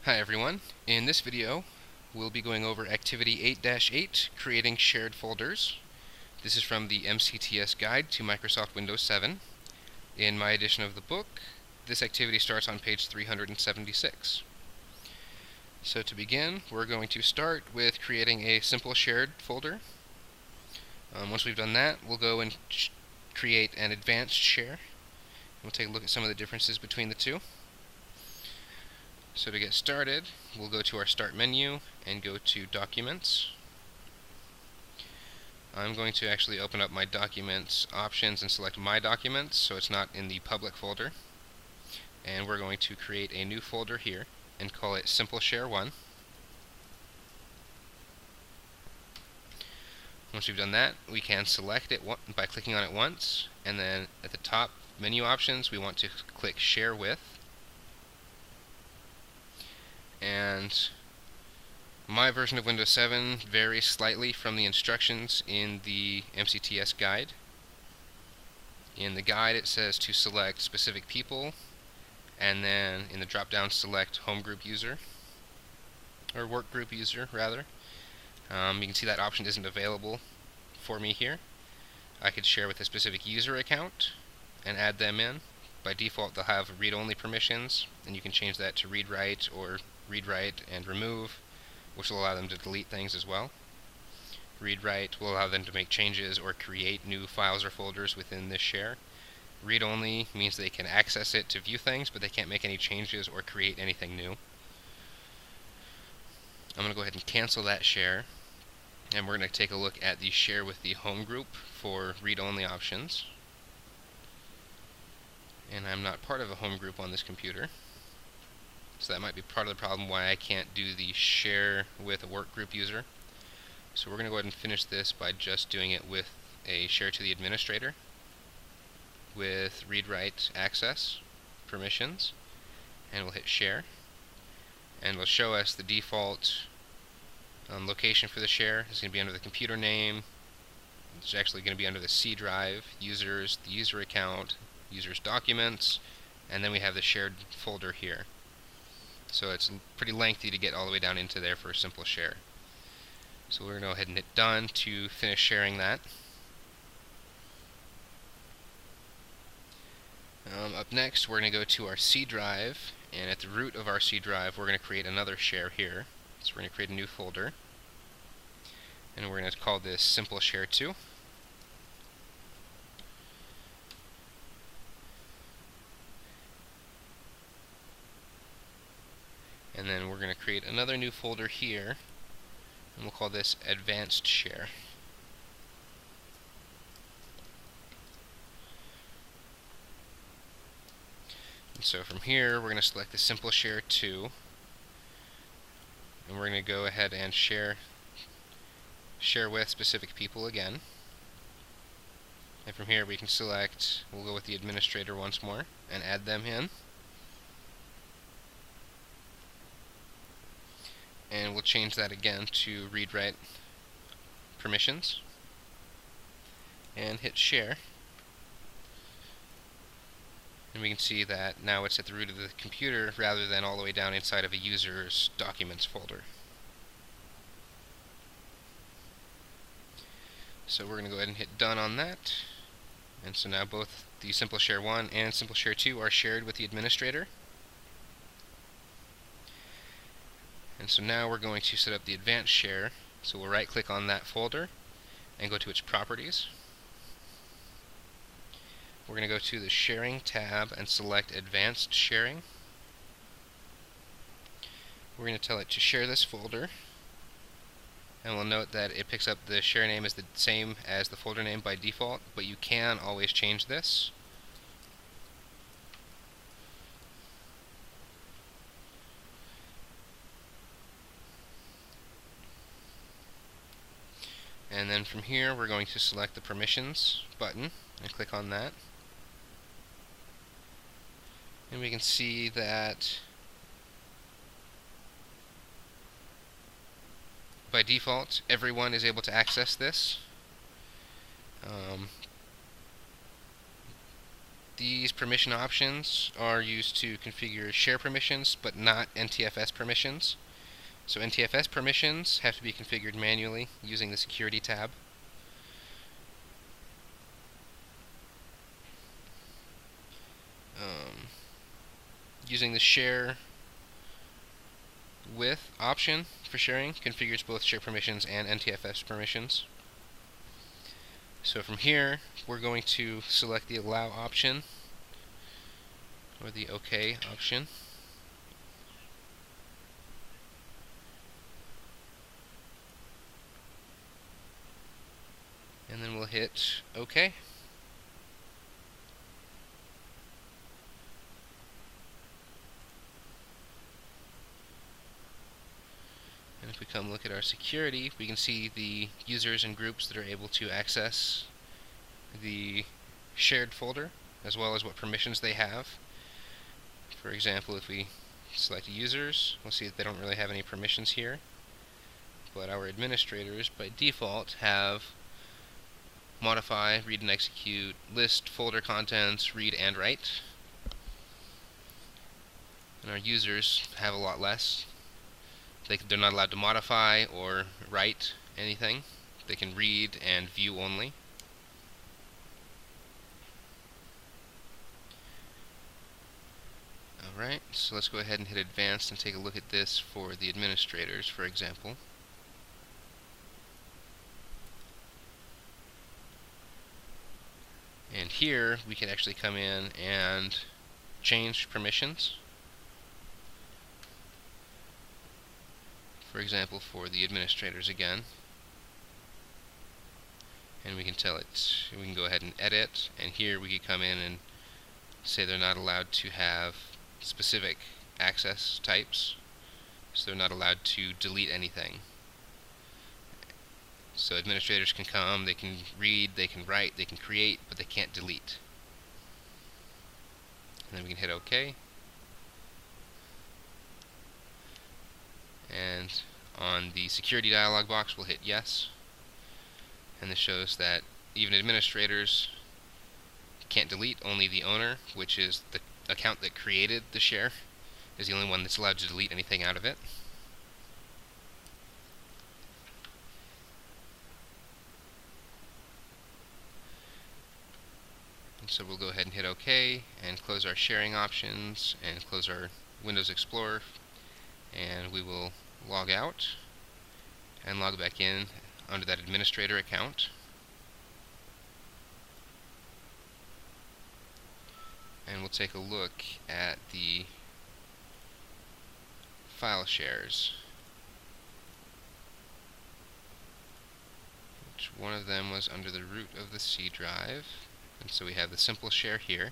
Hi everyone. In this video, we'll be going over Activity 8-8, Creating Shared Folders. This is from the MCTS Guide to Microsoft Windows 7. In my edition of the book, this activity starts on page 376. So to begin, we're going to start with creating a simple shared folder. Once we've done that, we'll go and create an advanced share. We'll take a look at some of the differences between the two. So to get started, we'll go to our Start menu and go to Documents. I'm going to actually open up my Documents options and select My Documents so it's not in the public folder. And we're going to create a new folder here and call it Simple Share 1. Once we've done that, we can select it by clicking on it once, and then at the top menu options we want to click Share With. And my version of Windows 7 varies slightly from the instructions in the MCTS guide. In the guide it says to select specific people, and then in the drop-down select home group user, or work group user rather. You can see that option isn't available for me here. I could share with a specific user account and add them in. By default they'll have read-only permissions, and you can change that to read-write or read-write and remove, which will allow them to delete things as well. Read-write will allow them to make changes or create new files or folders within this share. Read-only means they can access it to view things, but they can't make any changes or create anything new. I'm going to go ahead and cancel that share, and we're going to take a look at the share with the home group for read-only options. And I'm not part of a home group on this computer, so that might be part of the problem why I can't do the share with a work group user. So we're going to go ahead and finish this by just doing it with a share to the administrator with read-write access permissions, and we'll hit share, and it'll show us the default location for the share. It's going to be under the computer name. It's actually going to be under the C drive, users, the user account, users documents, and then we have the shared folder here. So it's pretty lengthy to get all the way down into there for a simple share. So we're going to go ahead and hit done to finish sharing that. Up next we're going to go to our C drive, and at the root of our C drive we're going to create another share here. So we're going to create a new folder, and we're going to call this Simple Share 2. And then we're going to create another new folder here, and we'll call this Advanced Share. And so from here we're going to select the Simple Share 2, and we're going to go ahead and share with specific people again. And from here we can select, we'll go with the administrator once more and add them in. And we'll change that again to read-write permissions and hit share, and we can see that now it's at the root of the computer rather than all the way down inside of a user's documents folder. So we're going to go ahead and hit done on that, and so now both the Simple Share 1 and Simple Share 2 are shared with the administrator. And so now we're going to set up the advanced share. So we'll right click on that folder and go to its properties. We're going to go to the sharing tab and select advanced sharing. We're going to tell it to share this folder, and we'll note that it picks up the share name as the same as the folder name by default, but you can always change this. And then from here we're going to select the permissions button and click on that. And we can see that by default everyone is able to access this. These permission options are used to configure share permissions, but not NTFS permissions. So NTFS permissions have to be configured manually using the Security tab. Using the share with option for sharing configures both share permissions and NTFS permissions. So from here, we're going to select the allow option or the OK option. And then we'll hit OK. And if we come look at our security, we can see the users and groups that are able to access the shared folder, as well as what permissions they have. For example, if we select users, we'll see that they don't really have any permissions here, but our administrators by default have modify, read and execute, list folder contents, read and write. And our users have a lot less. They're not allowed to modify or write anything. They can read and view only. Alright, so let's go ahead and hit advanced and take a look at this for the administrators, for example. And here we can actually come in and change permissions. For example, for the administrators again. And we can tell it, we can go ahead and edit, and here we can come in and say they're not allowed to have specific access types, so they're not allowed to delete anything. So administrators can come, they can read, they can write, they can create, but they can't delete. And then we can hit OK. And on the security dialog box, we'll hit yes. And this shows that even administrators can't delete, only the owner, which is the account that created the share, is the only one that's allowed to delete anything out of it. And so we'll go ahead and hit OK and close our sharing options and close our Windows Explorer, and we will log out and log back in under that administrator account. And we'll take a look at the file shares. Which one of them was under the root of the C drive. And so we have the simple share here,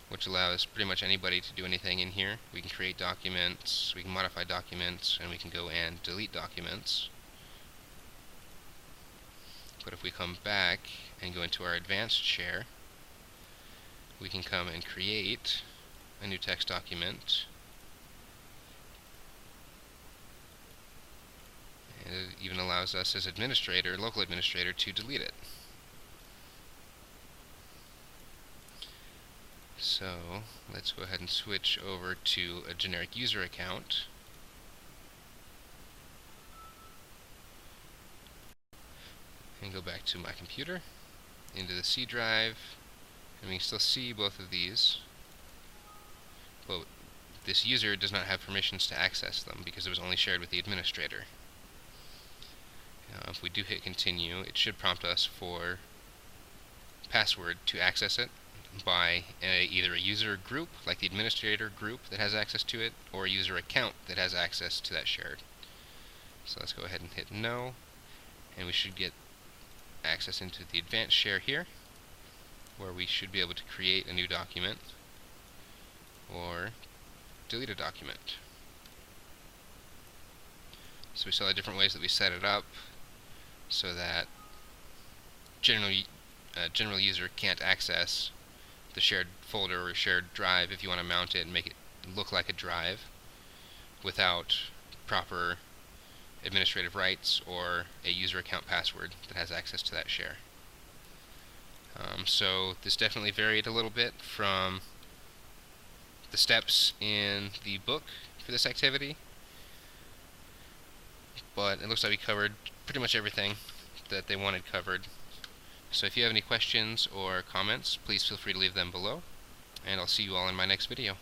which allows pretty much anybody to do anything in here. We can create documents, we can modify documents, and we can go and delete documents. But if we come back and go into our advanced share, we can come and create a new text document. And it even allows us as administrator, local administrator, to delete it. So let's go ahead and switch over to a generic user account. And go back to my computer, into the C drive, and we can still see both of these. But this user does not have permissions to access them because it was only shared with the administrator. If we do hit continue, it should prompt us for password to access it by either a user group, like the administrator group that has access to it, or a user account that has access to that shared. So let's go ahead and hit no, and we should get access into the advanced share here, where we should be able to create a new document or delete a document. So we saw the different ways that we set it up so that general user can't access the shared folder or shared drive if you want to mount it and make it look like a drive without proper administrative rights or a user account password that has access to that share. So this definitely varied a little bit from the steps in the book for this activity, but it looks like we covered pretty much everything that they wanted covered. So if you have any questions or comments, please feel free to leave them below, and I'll see you all in my next video.